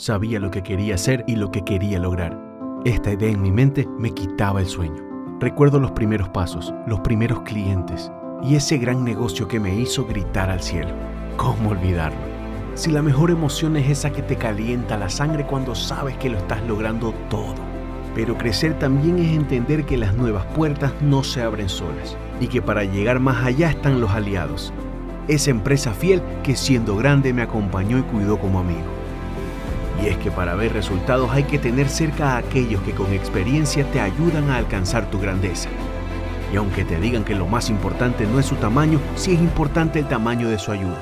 Sabía lo que quería hacer y lo que quería lograr. Esta idea en mi mente me quitaba el sueño. Recuerdo los primeros pasos, los primeros clientes y ese gran negocio que me hizo gritar al cielo. ¿Cómo olvidarlo? Si la mejor emoción es esa que te calienta la sangre cuando sabes que lo estás logrando todo. Pero crecer también es entender que las nuevas puertas no se abren solas y que para llegar más allá están los aliados. Esa empresa fiel que siendo grande me acompañó y cuidó como amigo. Y es que para ver resultados hay que tener cerca a aquellos que con experiencia te ayudan a alcanzar tu grandeza. Y aunque te digan que lo más importante no es su tamaño, sí es importante el tamaño de su ayuda.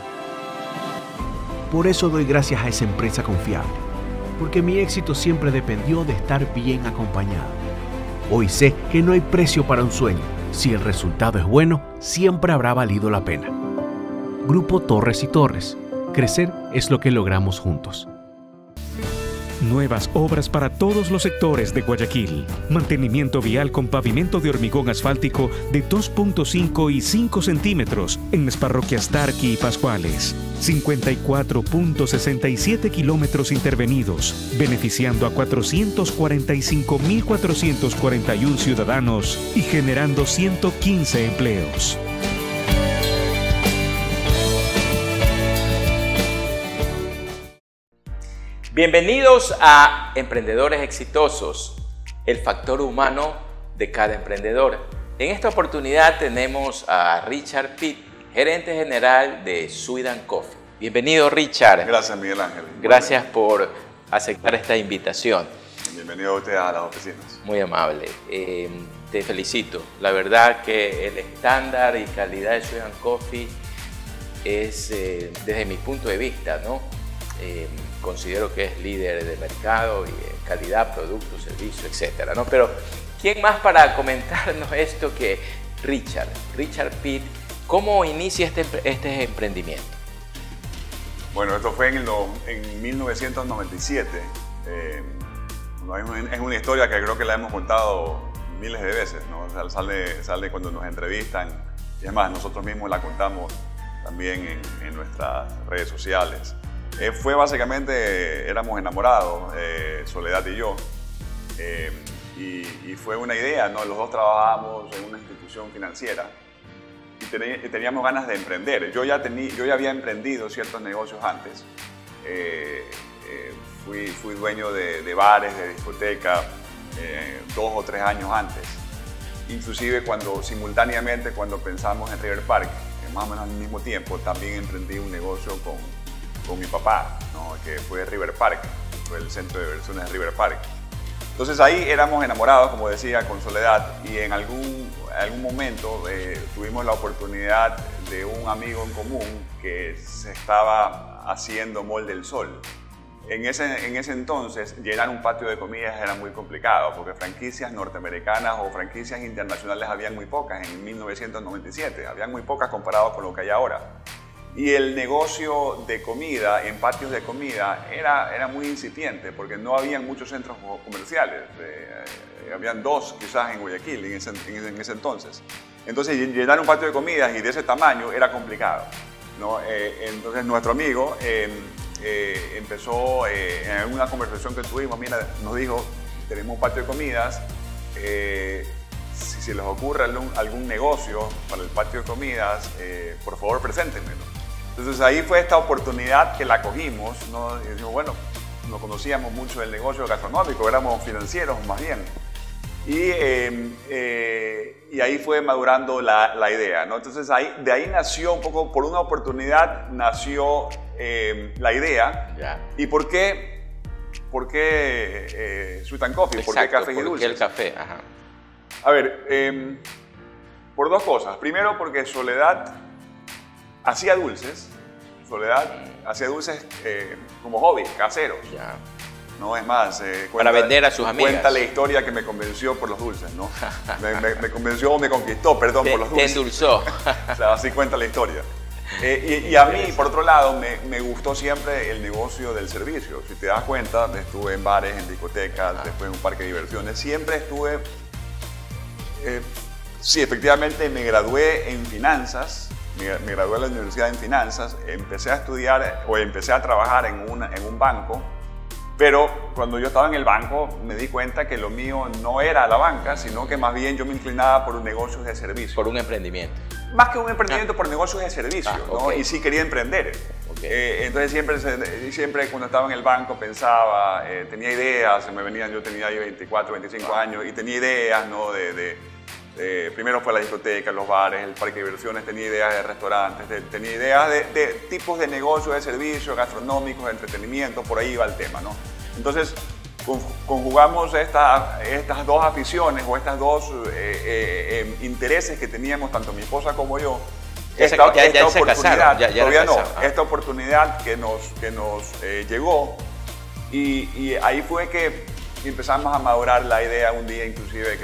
Por eso doy gracias a esa empresa confiable, porque mi éxito siempre dependió de estar bien acompañado. Hoy sé que no hay precio para un sueño. Si el resultado es bueno, siempre habrá valido la pena. Grupo Torres y Torres. Crecer es lo que logramos juntos. Nuevas obras para todos los sectores de Guayaquil. Mantenimiento vial con pavimento de hormigón asfáltico de 2.5 y 5 centímetros en las parroquias Tarqui y Pascuales. 54.67 kilómetros intervenidos, beneficiando a 445.441 ciudadanos y generando 115 empleos. Bienvenidos a Emprendedores Exitosos, el factor humano de cada emprendedor. En esta oportunidad tenemos a Richard Pitt, gerente general de Sweet & Coffee. Bienvenido, Richard. Gracias, Miguel Ángel. Gracias por aceptar esta invitación. Bienvenido a usted a las oficinas. Muy amable. Te felicito. La verdad que el estándar y calidad de Sweet & Coffee es, desde mi punto de vista, ¿no? Considero que es líder de mercado y en calidad, producto, servicio, etcétera, ¿no? Pero ¿quién más para comentarnos esto que Richard Pitt? ¿Cómo inicia este emprendimiento? Bueno, esto fue en 1997. Es una historia que creo que la hemos contado miles de veces, ¿no? O sea, sale cuando nos entrevistan y además nosotros mismos la contamos también en nuestras redes sociales. Fue básicamente, éramos enamorados, Soledad y yo, y fue una idea, ¿no? Los dos trabajábamos en una institución financiera y teníamos ganas de emprender. Yo ya había emprendido ciertos negocios antes. Fui dueño de bares, de discoteca, 2 o 3 años antes. Inclusive simultáneamente cuando pensamos en River Park, más o menos al mismo tiempo, también emprendí un negocio con mi papá, ¿no? Que fue River Park, fue el centro de diversiones de River Park. Entonces ahí éramos enamorados, como decía, con Soledad, y en algún momento tuvimos la oportunidad de un amigo en común que se estaba haciendo Mall del Sol. En ese entonces llenar un patio de comidas era muy complicado porque franquicias norteamericanas o franquicias internacionales habían muy pocas en 1997, habían muy pocas comparado con lo que hay ahora. Y el negocio de comida, en patios de comida, era muy incipiente porque no habían muchos centros comerciales. Habían 2 quizás en Guayaquil en ese entonces. Entonces llenar un patio de comidas y de ese tamaño era complicado, ¿no? Entonces nuestro amigo empezó en una conversación que tuvimos, mira, nos dijo, tenemos un patio de comidas, si se les ocurre algún negocio para el patio de comidas, por favor preséntenmelo. Entonces ahí fue esta oportunidad que la cogimos, ¿no? Y dijimos, bueno, no conocíamos mucho del negocio gastronómico, éramos financieros más bien. Y ahí fue madurando la idea, ¿no? Entonces de ahí nació un poco, por una oportunidad nació la idea. Ya. ¿Y por qué Sweet & Coffee? Exacto, ¿por qué café y dulces? ¿Por qué el café? Ajá. A ver, por 2 cosas. Primero porque Soledad hacía dulces. Hacía dulces como hobby, caseros. Ya. No es más, para vender a sus amigas. Cuenta la historia que me convenció por los dulces, ¿no? me convenció o me conquistó, perdón, por los dulces. Te endulzó. O sea, así cuenta la historia. Y a mí, por otro lado, me gustó siempre el negocio del servicio. Si te das cuenta, estuve en bares, en discotecas, después en un parque de diversiones. Siempre estuve... sí, efectivamente me gradué en finanzas. Me gradué de la universidad en finanzas. Empecé a estudiar o empecé a trabajar en un banco. Pero cuando yo estaba en el banco me di cuenta que lo mío no era la banca, sino que más bien yo me inclinaba por negocios de servicio. Por un emprendimiento. Más que un emprendimiento, por negocios de servicio, ¿no? Okay. Y sí quería emprender. Entonces siempre cuando estaba en el banco pensaba, tenía ideas, yo tenía ahí 24, 25 años y tenía ideas, ¿no? Primero fue la discoteca, los bares, el parque de diversiones, tenía ideas de restaurantes, tenía ideas de tipos de negocios de servicio, gastronómicos, de entretenimiento, por ahí iba el tema, ¿no? Entonces conjugamos estas dos aficiones o estas dos intereses que teníamos tanto mi esposa como yo. Esta oportunidad que nos llegó y ahí fue que empezamos a madurar la idea un día, inclusive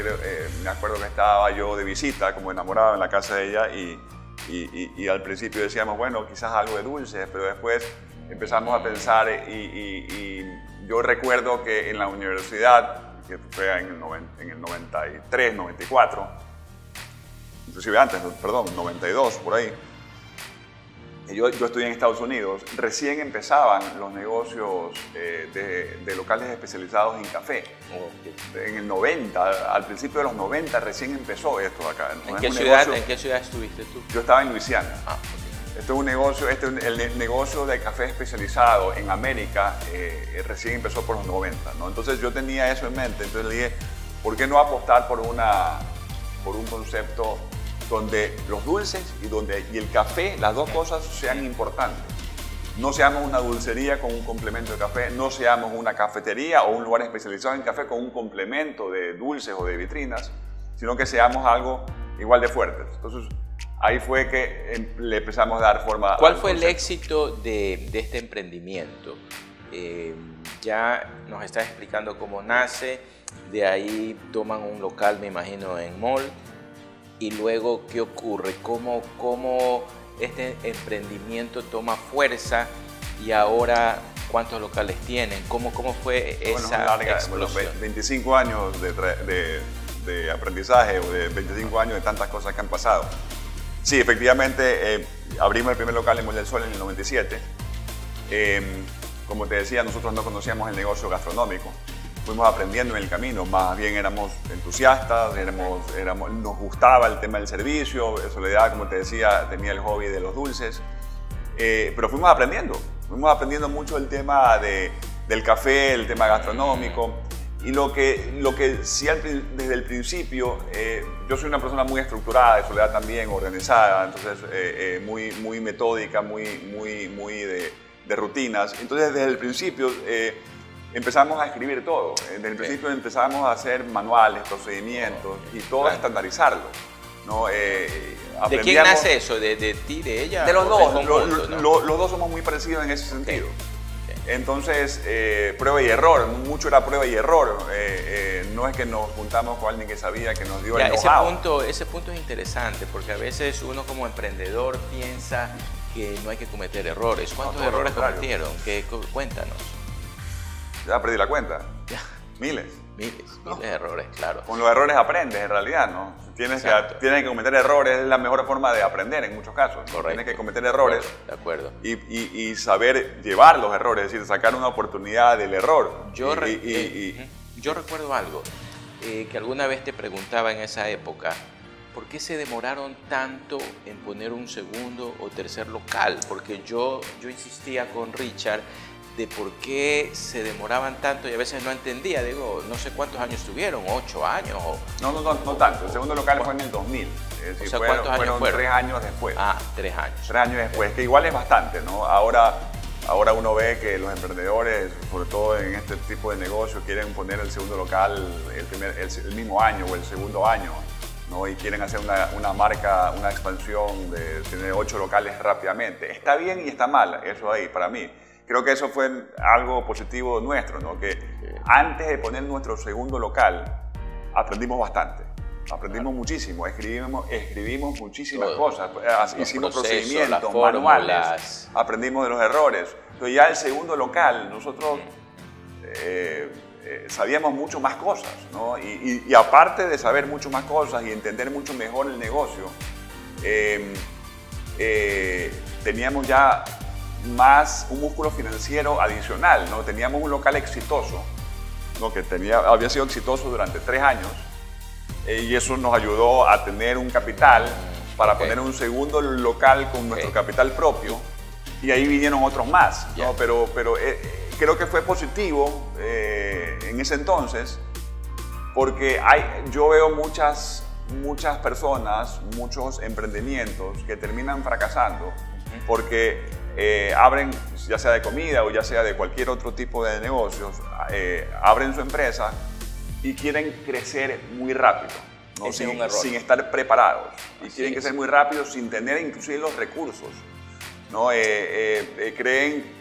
me acuerdo que estaba yo de visita como enamorado en la casa de ella y al principio decíamos, bueno, quizás algo de dulces, pero después empezamos a pensar y yo recuerdo que en la universidad, que fue en el 93, 94, inclusive antes, perdón, 92, por ahí. Yo estudié en Estados Unidos, recién empezaban los negocios de locales especializados en café. En el 90, al principio de los 90 recién empezó esto acá. ¿En qué ciudad estuviste tú? Yo estaba en Luisiana. Este es un negocio, el negocio de café especializado en América recién empezó por los 90, ¿no? Entonces yo tenía eso en mente, entonces le dije, ¿por qué no apostar por un concepto donde los dulces y el café, las dos cosas sean importantes? No seamos una dulcería con un complemento de café, no seamos una cafetería o un lugar especializado en café con un complemento de dulces o de vitrinas, sino que seamos algo igual de fuertes. Entonces, ahí fue que le empezamos a dar forma. ¿Cuál fue el éxito de este emprendimiento? Ya nos estás explicando cómo nace, de ahí toman un local, me imagino, en mall. Y luego, ¿qué ocurre? ¿Cómo este emprendimiento toma fuerza y ahora cuántos locales tienen? ¿Cómo fue esa explosión? Bueno, 25 años de aprendizaje o de 25 años de tantas cosas que han pasado. Sí, efectivamente, abrimos el primer local en Mall del Sol en el 97. Como te decía, nosotros no conocíamos el negocio gastronómico. Fuimos aprendiendo en el camino, más bien éramos entusiastas, nos gustaba el tema del servicio, Soledad, como te decía, tenía el hobby de los dulces, pero fuimos aprendiendo mucho el tema del café, el tema gastronómico, y lo que sí desde el principio, yo soy una persona muy estructurada, Soledad también, organizada, entonces muy metódica, muy de rutinas, entonces desde el principio empezamos a escribir todo. Desde el principio empezamos a hacer manuales, procedimientos y todo a estandarizarlo, ¿no? ¿De quién nace eso? ¿De ti, de ella? De los dos. Los dos somos muy parecidos en ese sentido. Entonces, prueba y error. Mucho era prueba y error. No es que nos juntamos con alguien que sabía, que nos dio el know-how. Ese punto es interesante porque a veces uno como emprendedor piensa que no hay que cometer errores. ¿Cuántos errores cometieron? Cuéntanos. Ya perdí la cuenta. Miles de errores, claro. Con los errores aprendes, en realidad, ¿no? Tienes que cometer errores, es la mejor forma de aprender en muchos casos. Correcto. Tienes que cometer errores. De acuerdo. Y saber llevar los errores, es decir, sacar una oportunidad del error. Yo recuerdo algo, que alguna vez te preguntaba en esa época, ¿por qué se demoraron tanto en poner un segundo o tercer local? Porque yo insistía con Richard de por qué se demoraban tanto y a veces no entendía. Digo, no sé cuántos años tuvieron, 8 años. No tanto. El segundo local fue en el 2000. Es decir, ¿cuántos años fueron? 3 años después. 3 años. 3 años después, que igual es bastante, ¿no? Ahora uno ve que los emprendedores, sobre todo en este tipo de negocios, quieren poner el segundo local el mismo año o el segundo año, ¿no? Y quieren hacer una marca, una expansión de tener 8 locales rápidamente. Está bien y está mal, eso ahí, para mí. Creo que eso fue algo positivo nuestro, ¿no? Que antes de poner nuestro segundo local, aprendimos bastante. Aprendimos muchísimo, escribimos muchísimas cosas, hicimos procedimientos, manuales, aprendimos de los errores. Entonces ya el segundo local, nosotros sabíamos mucho más cosas, ¿no? Y aparte de saber mucho más cosas y entender mucho mejor el negocio, teníamos ya un músculo financiero adicional, ¿no? Teníamos un local exitoso, ¿no? Que había sido exitoso durante 3 años y eso nos ayudó a tener un capital para poner un segundo local con nuestro capital propio y ahí vinieron otros más, ¿no? Pero creo que fue positivo en ese entonces porque yo veo muchas personas, muchos emprendimientos que terminan fracasando porque abren, ya sea de comida o ya sea de cualquier otro tipo de negocios, abren su empresa y quieren crecer muy rápido, ¿no? sin estar preparados. Y quieren crecer muy rápido sin tener inclusive los recursos, ¿no? Creen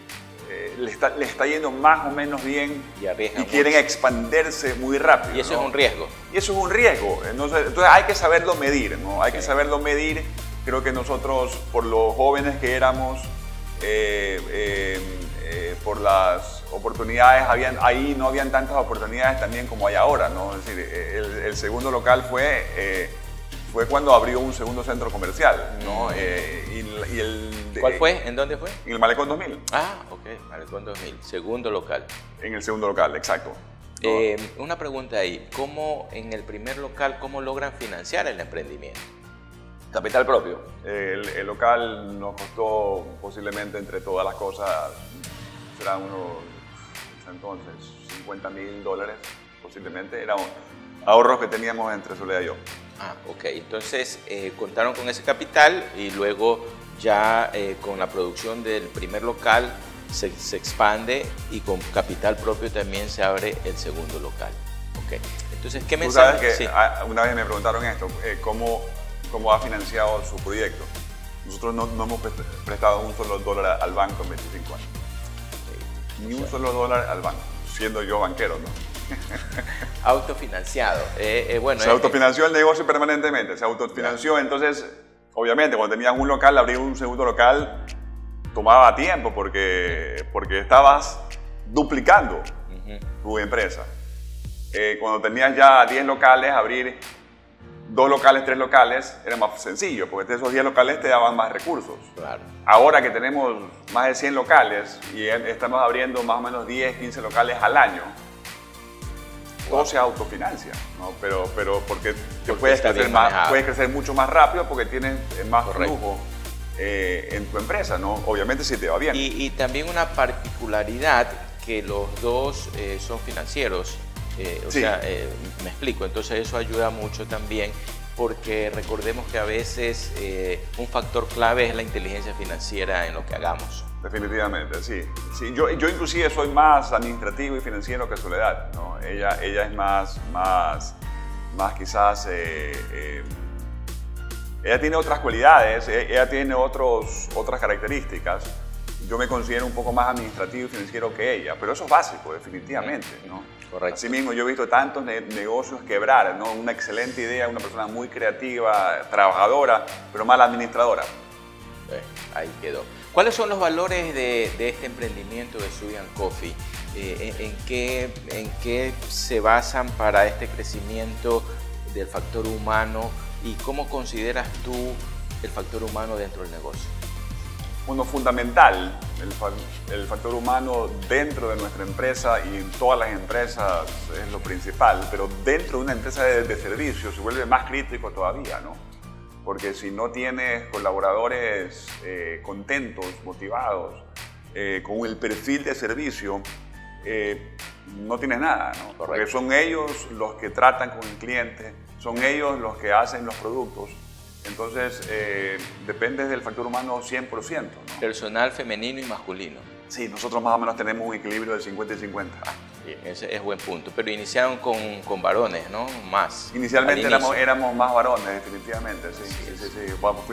le está yendo más o menos bien y quieren expandirse muy rápido. Y eso, ¿no? es un riesgo. Y eso es un riesgo. Entonces hay que saberlo medir, ¿no? Hay que saberlo medir. Creo que nosotros, por los jóvenes que éramos, por las oportunidades, ahí no habían tantas oportunidades también como hay ahora, ¿no? Es decir, el segundo local fue cuando abrió un segundo centro comercial, ¿no? ¿Cuál fue? ¿En dónde fue? En el Malecón 2000. Ah, ok, Malecón 2000, segundo local. En el segundo local, exacto. Una pregunta ahí, ¿cómo en el primer local, cómo logran financiar el emprendimiento? Capital propio. El local nos costó posiblemente entre todas las cosas, serán entonces $50,000 posiblemente, eran ahorros que teníamos entre Soledad y yo. Ah, ok. Entonces contaron con ese capital y luego ya con la producción del primer local se expande y con capital propio también se abre el segundo local. Ok. Entonces, ¿qué mensaje? Tú sabes que una vez me preguntaron esto, ¿cómo ha financiado su proyecto? Nosotros no hemos prestado un solo dólar al banco en 25 años. Ni un solo dólar al banco, siendo yo banquero, ¿no? Autofinanciado. Bueno, se autofinanció el negocio permanentemente, se autofinanció. Entonces, obviamente, cuando tenías un local, abrir un segundo local tomaba tiempo porque estabas duplicando tu empresa. Cuando tenías ya 10 locales, abrir 2 locales, 3 locales, era más sencillo, porque esos 10 locales te daban más recursos. Claro. Ahora que tenemos más de 100 locales y estamos abriendo más o menos 10, 15 locales al año, todo se autofinancia, ¿no? Pero porque puedes crecer mucho más rápido porque tienes más flujo en tu empresa, ¿no? Obviamente si te va bien. Y también una particularidad que los dos son financieros, me explico, entonces eso ayuda mucho también porque recordemos que a veces un factor clave es la inteligencia financiera en lo que hagamos. Definitivamente, sí. Yo inclusive soy más administrativo y financiero que Soledad, ¿no? Ella es más quizás, ella tiene otras cualidades, ella tiene otras características. Yo me considero un poco más administrativo y financiero que ella, pero eso es básico, definitivamente, ¿no? Correcto. Asimismo, yo he visto tantos negocios quebrar, ¿no? Una excelente idea, una persona muy creativa, trabajadora, pero mal administradora. Ahí quedó. ¿Cuáles son los valores de este emprendimiento de Suyan Coffee? ¿En qué se basan para este crecimiento del factor humano y cómo consideras tú el factor humano dentro del negocio? Bueno, fundamental, el factor humano dentro de nuestra empresa y en todas las empresas es lo principal, pero dentro de una empresa de servicio se vuelve más crítico todavía, ¿no? Porque si no tienes colaboradores contentos, motivados, con el perfil de servicio, no tienes nada, ¿no? Porque son ellos los que tratan con el cliente, son ellos los que hacen los productos. Entonces, depende del factor humano 100%, ¿no? Personal femenino y masculino. Sí, nosotros más o menos tenemos un equilibrio de 50 y 50. Bien, ese es buen punto. Pero iniciaron con varones, ¿no? Más. Inicialmente éramos más varones, definitivamente, sí. Vamos,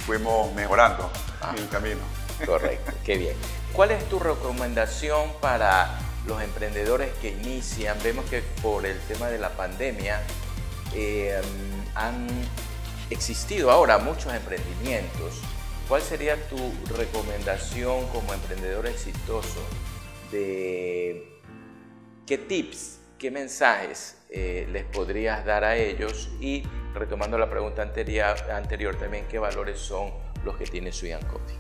fuimos mejorando el camino. Correcto, qué bien. ¿Cuál es tu recomendación para los emprendedores que inician? Vemos que por el tema de la pandemia han existido ahora muchos emprendimientos. ¿Cuál sería tu recomendación como emprendedor exitoso? ¿Qué tips, qué mensajes les podrías dar a ellos? Y retomando la pregunta anterior también, ¿qué valores son los que tiene Suyan Coffee?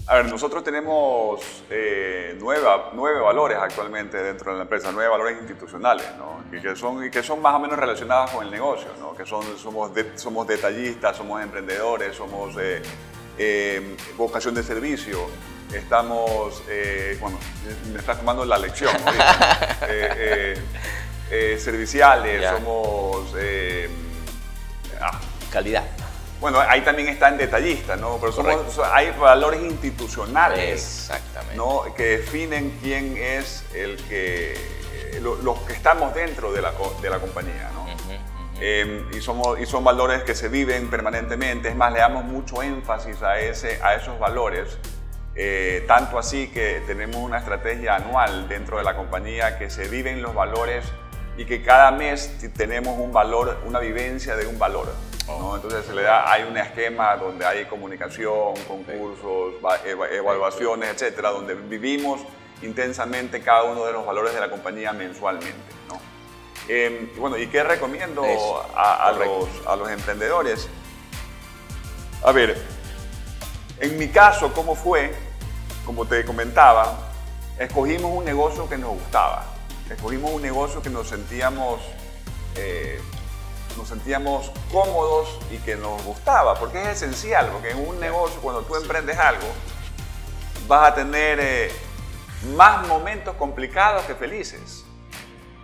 A ver, nosotros tenemos 9 valores actualmente dentro de la empresa, 9 valores institucionales, ¿no? que son más o menos relacionados con el negocio, ¿no? Que somos detallistas, somos emprendedores, somos vocación de servicio, estamos, bueno, me estás tomando la lección, ¿no? Serviciales, Ya. somos... Calidad. Bueno, ahí también están detallistas, ¿no? Pero hay valores institucionales, Exactamente. ¿no? Que definen quién es los que estamos dentro de la compañía, ¿no? Y son valores que se viven permanentemente. Es más, le damos mucho énfasis a esos valores. Tanto así que tenemos una estrategia anual dentro de la compañía que se viven los valores y que cada mes tenemos un valor, una vivencia de un valor, ¿no? Entonces hay un esquema donde hay comunicación, concursos, evaluaciones, etcétera, donde vivimos intensamente cada uno de los valores de la compañía mensualmente, ¿no? Y bueno, ¿y qué recomiendo a los emprendedores? A ver, en mi caso, ¿cómo fue? Como te comentaba, escogimos un negocio que nos gustaba. Escogimos un negocio que nos sentíamos cómodos y que nos gustaba, porque es esencial, porque en un negocio, cuando tú emprendes algo, vas a tener más momentos complicados que felices.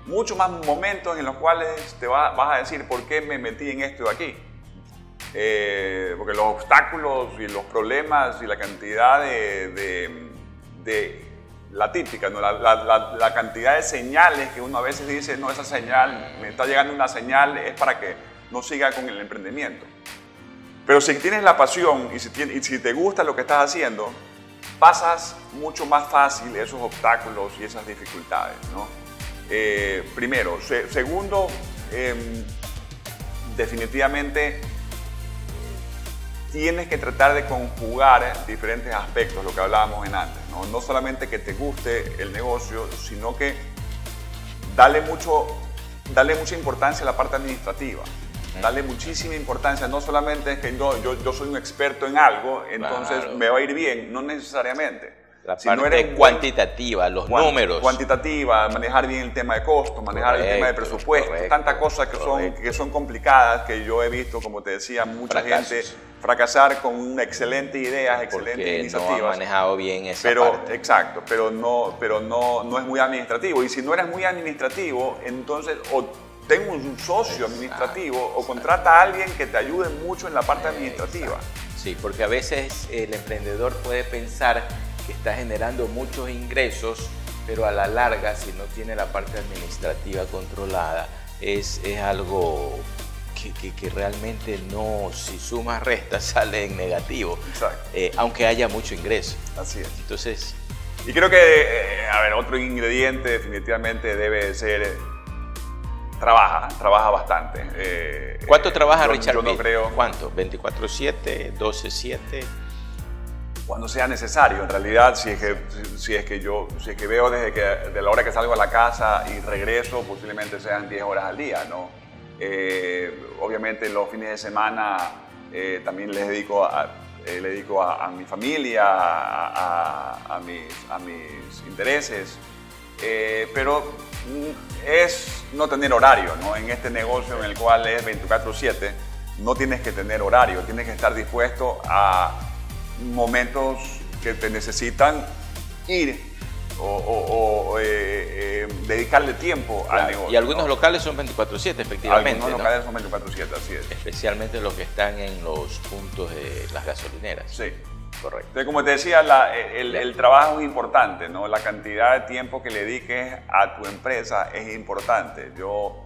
Muchos más momentos en los cuales vas a decir, ¿por qué me metí en esto de aquí? Porque los obstáculos y los problemas y la cantidad la típica, ¿no? la cantidad de señales que uno a veces dice, no, esa señal, me está llegando una señal, es para que no siga con el emprendimiento. Pero si tienes la pasión y si te gusta lo que estás haciendo, pasas mucho más fácil esos obstáculos y esas dificultades, ¿no? Primero. Segundo, definitivamente tienes que tratar de conjugar diferentes aspectos, lo que hablábamos antes, ¿no? No solamente que te guste el negocio, sino que dale mucha importancia a la parte administrativa. Dale muchísima importancia, no solamente es que yo soy un experto en algo, entonces Claro. me va a ir bien, no necesariamente. La Si no parte eres cuantitativa, los números. Cuantitativa, manejar bien el tema de costos, manejar el tema de presupuesto, tantas cosas que son complicadas, que yo he visto, como te decía, mucha gente fracasar con una excelente ideas, excelentes iniciativas. No ha manejado bien esa parte. Exacto, pero no es muy administrativo. Y si no eres muy administrativo, entonces o ten un socio administrativo o contrata a alguien que te ayude mucho en la parte administrativa. Sí, porque a veces el emprendedor puede pensar que está generando muchos ingresos, pero a la larga, si no tiene la parte administrativa controlada, es algo que realmente no, si sumas restas, sale en negativo. Exacto. Aunque haya mucho ingreso. Así es. Entonces, y creo que, a ver, otro ingrediente definitivamente debe ser, trabaja bastante. ¿cuánto trabaja Richard Yo no Pitt? creo. ¿Cuánto? ¿24/7? ¿12/7? Cuando sea necesario, en realidad, si es que veo de la hora que salgo a la casa y regreso, posiblemente sean 10 horas al día, ¿no? Obviamente los fines de semana también le dedico a mi familia, a mis intereses, pero es no tener horario, ¿no? En este negocio en el cual es 24/7, no tienes que tener horario, tienes que estar dispuesto a momentos que te necesitan ir o dedicarle tiempo al negocio. Y algunos locales son 24/7, efectivamente. Algunos ¿no? locales son 24/7, así es. Especialmente los que están en los puntos de las gasolineras. Sí. Correcto. Entonces, como te decía, el trabajo es importante, ¿no? La cantidad de tiempo que le dediques a tu empresa es importante. Yo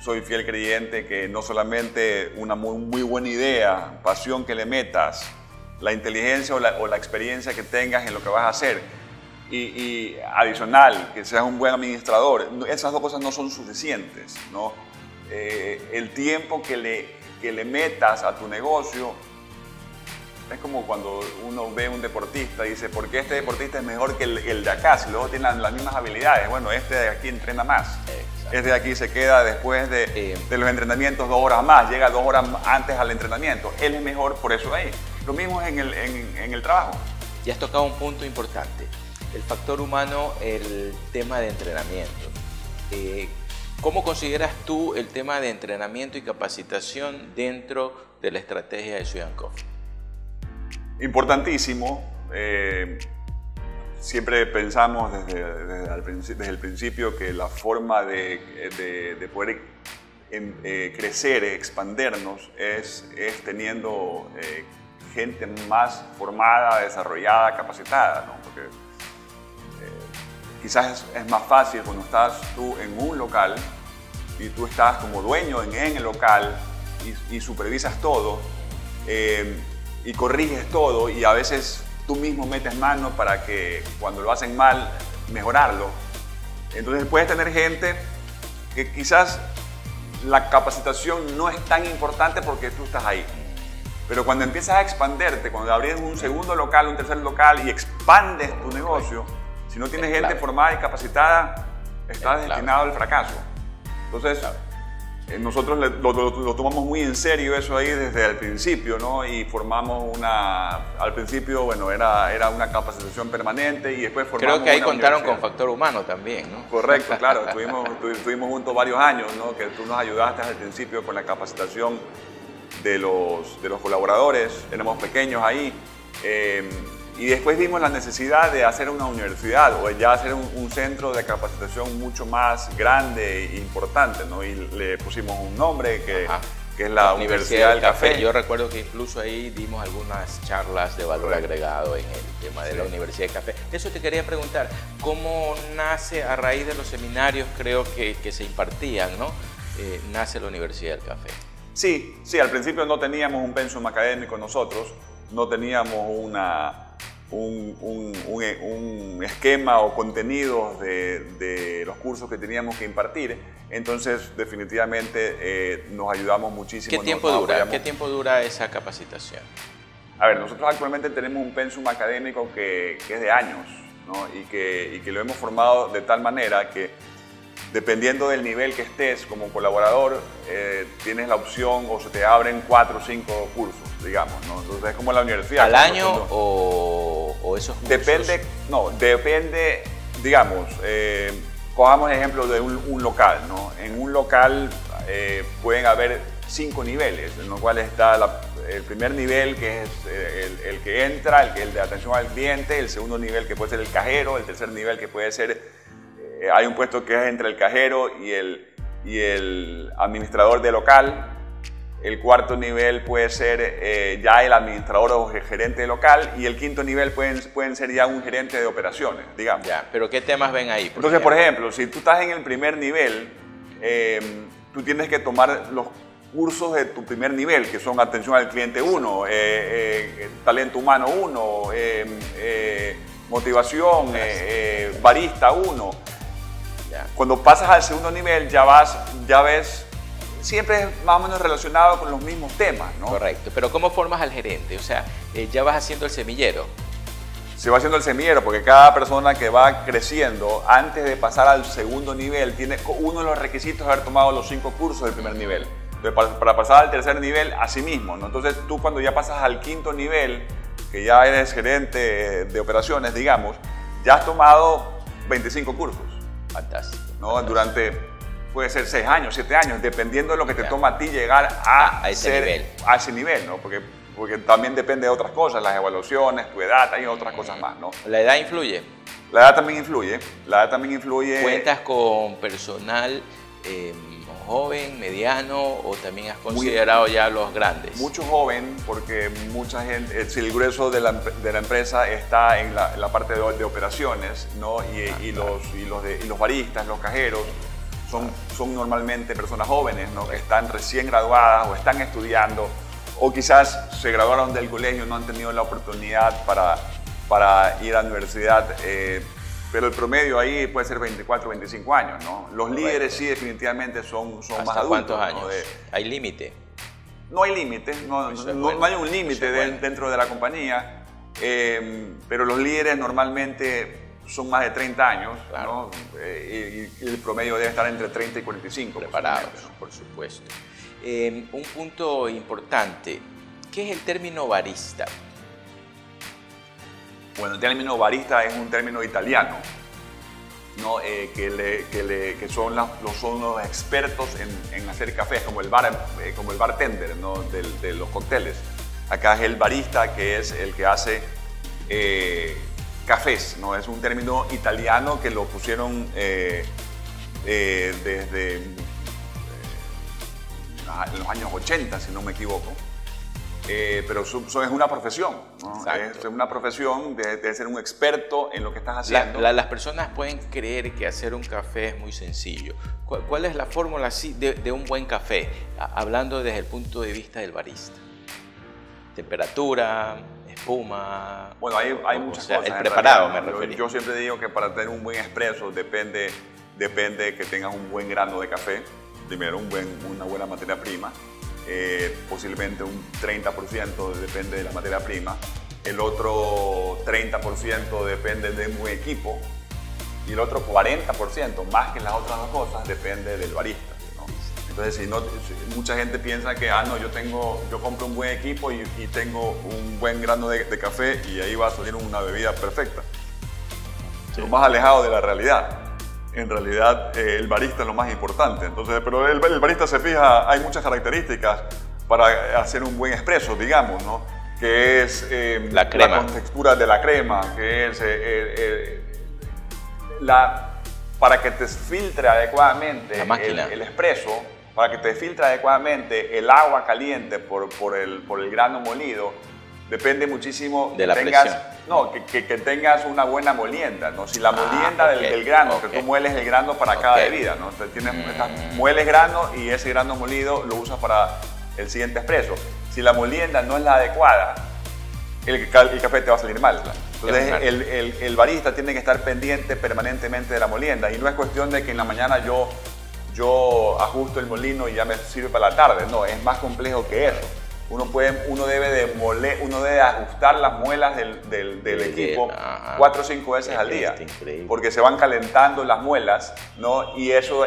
soy fiel creyente que no solamente una muy buena idea, pasión que le metas, la inteligencia o la experiencia que tengas en lo que vas a hacer y adicional, que seas un buen administrador, esas dos cosas no son suficientes, ¿no? El tiempo que le metas a tu negocio es como cuando uno ve a un deportista y dice, ¿por qué este deportista es mejor que el de acá? Si luego tienen las mismas habilidades. Bueno, este de aquí entrena más. Este de aquí se queda después de los entrenamientos 2 horas más, llega 2 horas antes al entrenamiento. Él es mejor por eso ahí. Lo mismo es en el trabajo. Ya has tocado un punto importante, el factor humano, el tema de entrenamiento. ¿Cómo consideras tú el tema de entrenamiento y capacitación dentro de la estrategia de Sweet & Coffee? Importantísimo. Siempre pensamos desde el principio que la forma de poder crecer, expandernos, es teniendo gente más formada, desarrollada, capacitada, ¿no? Porque quizás es más fácil cuando estás tú en un local y tú estás como dueño en el local y supervisas todo y corriges todo, y a veces tú mismo metes mano para que cuando lo hacen mal, mejorarlo. Entonces puedes tener gente que quizás la capacitación no es tan importante porque tú estás ahí. Pero cuando empiezas a expanderte, cuando abres un segundo local, un tercer local y expandes tu negocio, si no tienes gente formada y capacitada, estás destinado al fracaso. Entonces, nosotros lo tomamos muy en serio eso ahí desde el principio, ¿no? Y formamos al principio, bueno, era una capacitación permanente y después formamos. Creo que ahí contaron con factor humano también, ¿no? Correcto, claro. Estuvimos juntos varios años, ¿no? Que tú nos ayudaste al principio con la capacitación de los colaboradores. Éramos pequeños ahí. Y después vimos la necesidad de hacer una universidad o ya hacer un centro de capacitación mucho más grande e importante, ¿no? Y le pusimos un nombre que es la Universidad del Café. Yo recuerdo que incluso ahí dimos algunas charlas de valor agregado en el tema de la Universidad del Café. Eso te quería preguntar, ¿cómo nace a raíz de los seminarios, creo que se impartían, ¿no? Nace la Universidad del Café? Sí, al principio no teníamos un pensum académico nosotros, no teníamos un esquema o contenidos de los cursos que teníamos que impartir, entonces definitivamente nos ayudamos muchísimo. ¿Qué tiempo dura esa capacitación? A ver, nosotros actualmente tenemos un pensum académico que es de años, ¿no? y que lo hemos formado de tal manera que dependiendo del nivel que estés como colaborador, tienes la opción o se te abren 4 o 5 cursos, digamos, ¿no? Entonces es como la universidad. ¿Al año o esos cursos? Depende, digamos, cojamos el ejemplo de un local, ¿no? En un local pueden haber 5 niveles, en los cuales está el primer nivel, que es el que entra, el de atención al cliente, el segundo nivel que puede ser el cajero, el tercer nivel que puede ser hay un puesto que es entre el cajero y el administrador de local. El cuarto nivel puede ser ya el administrador o gerente de local, y el quinto nivel pueden ser ya un gerente de operaciones, digamos. Ya, pero ¿qué temas ven ahí? Entonces, por ejemplo, si tú estás en el primer nivel, tú tienes que tomar los cursos de tu primer nivel, que son atención al cliente 1, talento humano 1, motivación, barista 1. Cuando pasas al segundo nivel ya ves, siempre es más o menos relacionado con los mismos temas, ¿no? Correcto, pero ¿cómo formas al gerente? O sea, ya vas haciendo el semillero. Se va haciendo el semillero porque cada persona que va creciendo, antes de pasar al segundo nivel, tiene uno de los requisitos de haber tomado los 5 cursos del primer nivel. Entonces, para pasar al tercer nivel, así mismo, ¿no? Entonces, tú cuando ya pasas al quinto nivel, que ya eres gerente de operaciones, digamos, ya has tomado 25 cursos. Fantástico. ¿No? Fantástico. Durante, puede ser 6 años, 7 años, dependiendo de lo que te toma a ti llegar a ese nivel, ¿no? Porque también depende de otras cosas, las evaluaciones, tu edad, hay otras cosas más, ¿no? ¿La edad influye? La edad también influye. ¿Cuentas con personal joven, mediano, o también has considerado ya los grandes? Mucho joven, porque mucha gente, si el grueso de la empresa está en la parte de operaciones, ¿no? Y los baristas, los cajeros, son normalmente personas jóvenes, ¿no? Que están recién graduadas o están estudiando, o quizás se graduaron del colegio y no han tenido la oportunidad para ir a la universidad. Pero el promedio ahí puede ser 24, 25 años, ¿no? Los líderes sí definitivamente son más adultos. ¿Hasta cuántos años? ¿Hay límite? No hay límite, no hay un límite dentro de la compañía, pero los líderes normalmente son más de 30 años, claro, ¿no? Y el promedio debe estar entre 30 y 45. Preparados, por supuesto. Un punto importante, ¿qué es el término barista? Bueno, el término barista es un término italiano, ¿no? Que son los expertos en hacer cafés, como el bartender, ¿no? de los cócteles. Acá es el barista, que es el que hace cafés, ¿no? Es un término italiano que lo pusieron desde los años 80, si no me equivoco. Pero eso es una profesión, ¿no? Es una profesión de ser un experto en lo que estás haciendo. Las personas pueden creer que hacer un café es muy sencillo. ¿Cuál es la fórmula de un buen café? Hablando desde el punto de vista del barista. Temperatura, espuma... Bueno, hay muchas cosas. El preparado, me refiero. Yo siempre digo que para tener un buen expreso depende que tengas un buen grano de café. Primero, una buena materia prima. Posiblemente un 30% depende de la materia prima, el otro 30% depende de un buen equipo y el otro 40%, más que las otras dos cosas, depende del barista, ¿no? Entonces, mucha gente piensa que yo compro un buen equipo y tengo un buen grano de café y ahí va a salir una bebida perfecta. Sí. Lo más alejado de la realidad. En realidad, el barista es lo más importante. Entonces, pero el barista se fija, hay muchas características para hacer un buen espresso, digamos, ¿no? Que es la contextura de la crema, que es para que te filtre adecuadamente el espresso, para que te filtre adecuadamente el agua caliente por el grano molido. Depende muchísimo de la presión. Que tengas una buena molienda, ¿no? Si la molienda del grano, que tú mueles el grano para cada bebida, ¿no? Mueles grano y ese grano molido lo usas para el siguiente espresso. Si la molienda no es la adecuada, el café te va a salir mal. Entonces el barista tiene que estar pendiente permanentemente de la molienda y no es cuestión de que en la mañana yo ajusto el molino y ya me sirve para la tarde. No, es más complejo que eso. Uno debe ajustar las muelas del equipo 4 o 5 veces al día, porque se van calentando las muelas, ¿no? y eso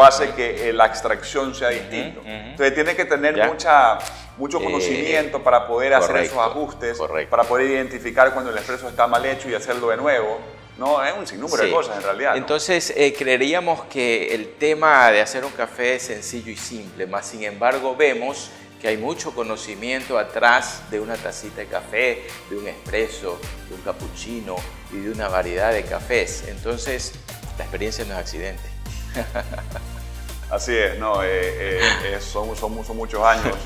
hace que la extracción sea distinta. Entonces tiene que tener mucho conocimiento para poder hacer esos ajustes, para poder identificar cuando el espresso está mal hecho y hacerlo de nuevo. No, es un sinnúmero de cosas en realidad, ¿no? Entonces, creeríamos que el tema de hacer un café es sencillo y simple, más sin embargo vemos que hay mucho conocimiento atrás de una tacita de café, de un espresso, de un cappuccino y de una variedad de cafés. Entonces, la experiencia no es accidente. Así es, ¿no? Son muchos años,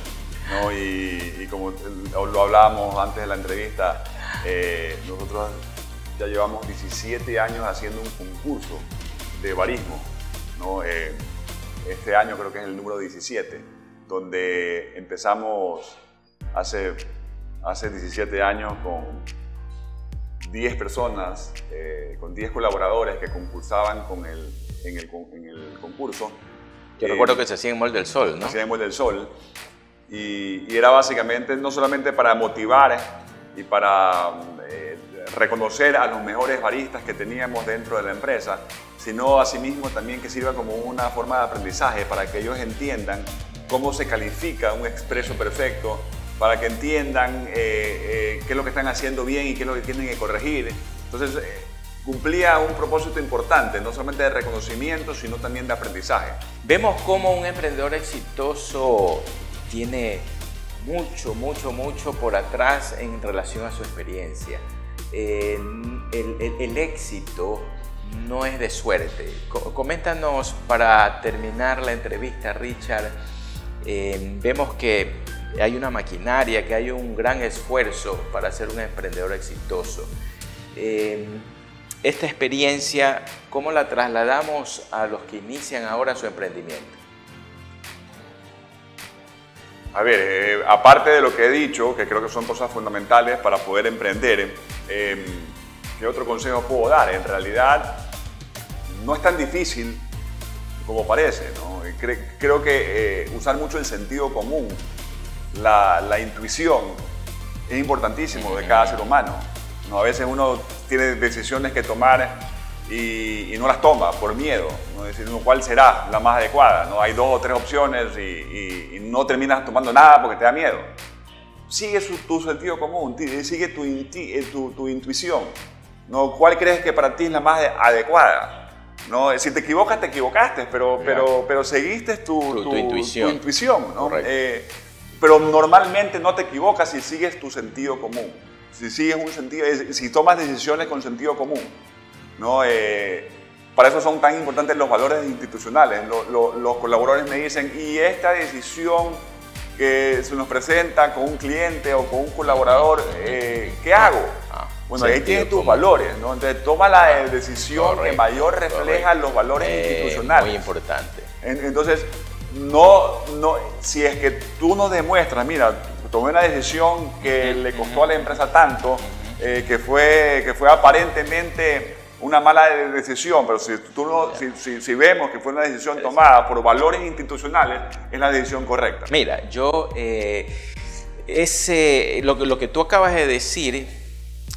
¿no? Y como lo hablábamos antes de la entrevista, nosotros ya llevamos 17 años haciendo un concurso de barismo, ¿no? Este año creo que es el número 17. Donde empezamos hace 17 años con 10 personas, con 10 colaboradores que concursaban en el concurso. Yo recuerdo que se hacía en Mall del Sol, ¿no? Se hacía en Mall del Sol. Y era básicamente no solamente para motivar y para reconocer a los mejores baristas que teníamos dentro de la empresa, sino asimismo también que sirva como una forma de aprendizaje para que ellos entiendan cómo se califica un expreso perfecto, para que entiendan qué es lo que están haciendo bien y qué es lo que tienen que corregir. Entonces, cumplía un propósito importante, no solamente de reconocimiento, sino también de aprendizaje. Vemos cómo un emprendedor exitoso tiene mucho por atrás en relación a su experiencia. El éxito no es de suerte. Coméntanos para terminar la entrevista, Richard. Vemos que hay una maquinaria, que hay un gran esfuerzo para ser un emprendedor exitoso. Esta experiencia, ¿cómo la trasladamos a los que inician ahora su emprendimiento? A ver, aparte de lo que he dicho, que creo que son cosas fundamentales para poder emprender, ¿qué otro consejo puedo dar? En realidad, no es tan difícil como parece, ¿no? Creo que usar mucho el sentido común, la intuición, es importantísimo de cada ser humano, ¿no? A veces uno tiene decisiones que tomar y no las toma por miedo, ¿no? Es decir, ¿cuál será la más adecuada? ¿No? Hay 2 o 3 opciones y no terminas tomando nada porque te da miedo. sigue tu sentido común, sigue tu intuición, ¿no? ¿Cuál crees que para ti es la más adecuada? ¿No? Si te equivocas, te equivocaste, pero seguiste tu intuición, ¿no? Pero normalmente no te equivocas si sigues tu sentido común, si tomas decisiones con sentido común, ¿no? Para eso son tan importantes los valores institucionales. Los colaboradores me dicen, y esta decisión que se nos presenta con un cliente o con un colaborador, ¿qué hago? Bueno, ahí tienes tus valores, ¿no? Entonces toma la decisión que mayor refleja los valores institucionales. Muy importante. Entonces, si es que tú nos demuestras, mira, tomé una decisión que le costó a la empresa tanto, que fue aparentemente una mala decisión, pero si vemos que fue una decisión tomada por valores institucionales, es la decisión correcta. Mira, yo, lo que tú acabas de decir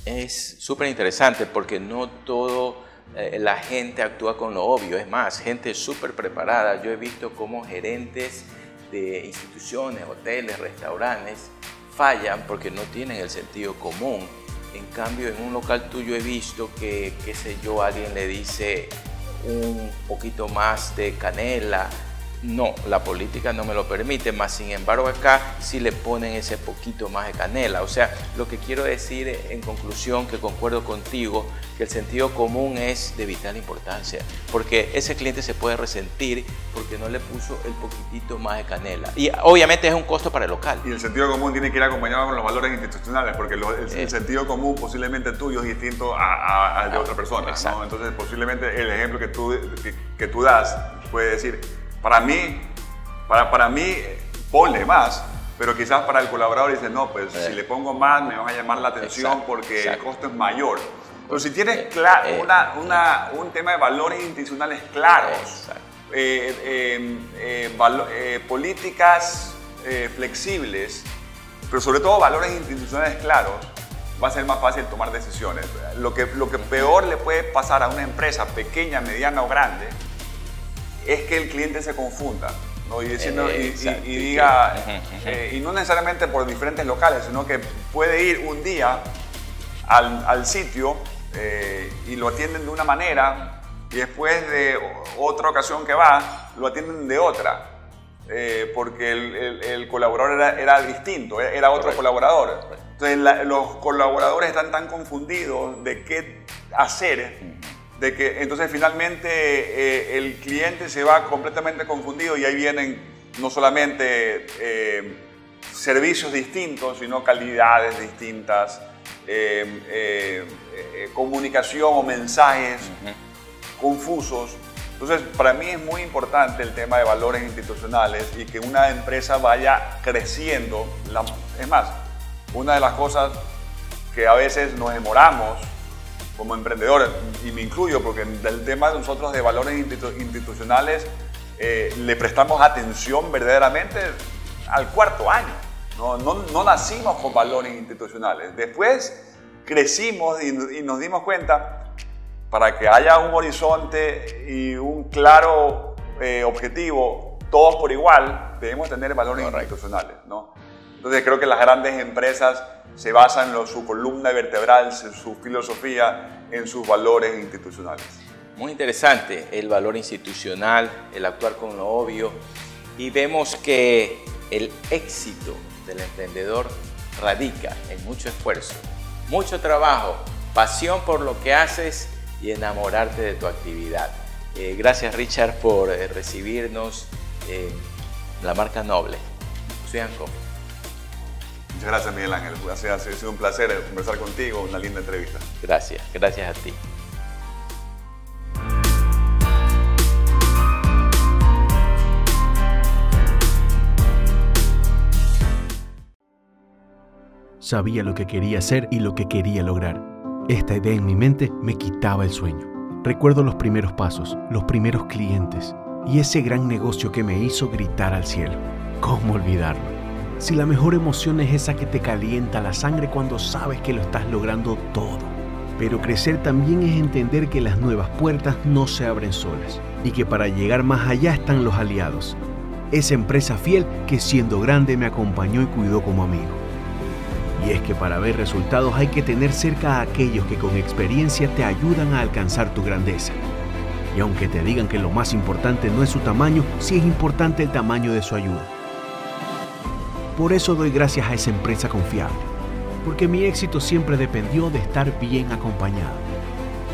es súper interesante, porque no todo la gente actúa con lo obvio. Es más, gente súper preparada. Yo he visto cómo gerentes de instituciones, hoteles, restaurantes fallan porque no tienen el sentido común. En cambio, en un local tuyo he visto que, qué sé yo, alguien le dice un poquito más de canela. No, la política no me lo permite, más sin embargo acá sí le ponen ese poquito más de canela. O sea, lo que quiero decir en conclusión, que concuerdo contigo, que el sentido común es de vital importancia, porque ese cliente se puede resentir porque no le puso el poquitito más de canela. Y obviamente es un costo para el local. Y el sentido común tiene que ir acompañado con los valores institucionales, porque el sentido común posiblemente tuyo es distinto al de otra persona, ¿no? Entonces posiblemente el ejemplo que tú das puede decir, para mí, ponle más, pero quizás para el colaborador dice, no, pues si le pongo más me va a llamar la atención porque el costo es mayor. Pero si tienes un tema de valores institucionales claros, políticas flexibles, pero sobre todo valores institucionales claros, va a ser más fácil tomar decisiones. Lo que peor le puede pasar a una empresa pequeña, mediana o grande es que el cliente se confunda, ¿no? Y diga, y no necesariamente por diferentes locales, sino que puede ir un día al sitio y lo atienden de una manera, y después de otra ocasión que va, lo atienden de otra, porque el colaborador era distinto, era otro colaborador. Entonces los colaboradores están tan confundidos de qué hacer, entonces finalmente el cliente se va completamente confundido, y ahí vienen no solamente servicios distintos, sino calidades distintas, comunicación o mensajes confusos. Entonces para mí es muy importante el tema de valores institucionales y que una empresa vaya creciendo. Es más, una de las cosas que a veces nos demoramos como emprendedores, y me incluyo porque del tema de nosotros de valores institucionales le prestamos atención verdaderamente al cuarto año. No nacimos con valores institucionales. Después crecimos y nos dimos cuenta, para que haya un horizonte y un claro objetivo, todos por igual, debemos tener valores institucionales, ¿no? Entonces creo que las grandes empresas se basan en su columna vertebral, en su filosofía, en sus valores institucionales. Muy interesante el valor institucional, el actuar con lo obvio, y vemos que el éxito del emprendedor radica en mucho esfuerzo, mucho trabajo, pasión por lo que haces y enamorarte de tu actividad. Gracias, Richard, por recibirnos en La Marca Noble. Sweet & Coffee. Muchas gracias, Miguel Ángel. Ha sido un placer conversar contigo, una linda entrevista. Gracias a ti. Sabía lo que quería hacer y lo que quería lograr. Esta idea en mi mente me quitaba el sueño. Recuerdo los primeros pasos, los primeros clientes y ese gran negocio que me hizo gritar al cielo. ¿Cómo olvidarlo? Si la mejor emoción es esa que te calienta la sangre cuando sabes que lo estás logrando todo. Pero crecer también es entender que las nuevas puertas no se abren solas y que para llegar más allá están los aliados. Esa empresa fiel que siendo grande me acompañó y cuidó como amigo. Y es que para ver resultados hay que tener cerca a aquellos que con experiencia te ayudan a alcanzar tu grandeza. Y aunque te digan que lo más importante no es su tamaño, sí es importante el tamaño de su ayuda. Por eso doy gracias a esa empresa confiable, porque mi éxito siempre dependió de estar bien acompañado.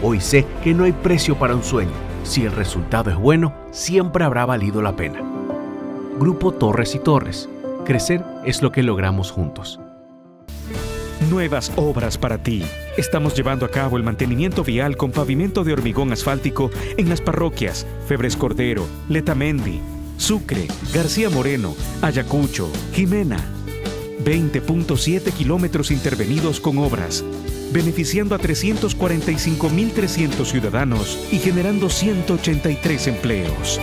Hoy sé que no hay precio para un sueño. Si el resultado es bueno, siempre habrá valido la pena. Grupo Torres y Torres. Crecer es lo que logramos juntos. Nuevas obras para ti. Estamos llevando a cabo el mantenimiento vial con pavimento de hormigón asfáltico en las parroquias Febres Cordero, Letamendi, Sucre, García Moreno, Ayacucho, Jimena. 20.7 kilómetros intervenidos con obras, beneficiando a 345.300 ciudadanos y generando 183 empleos.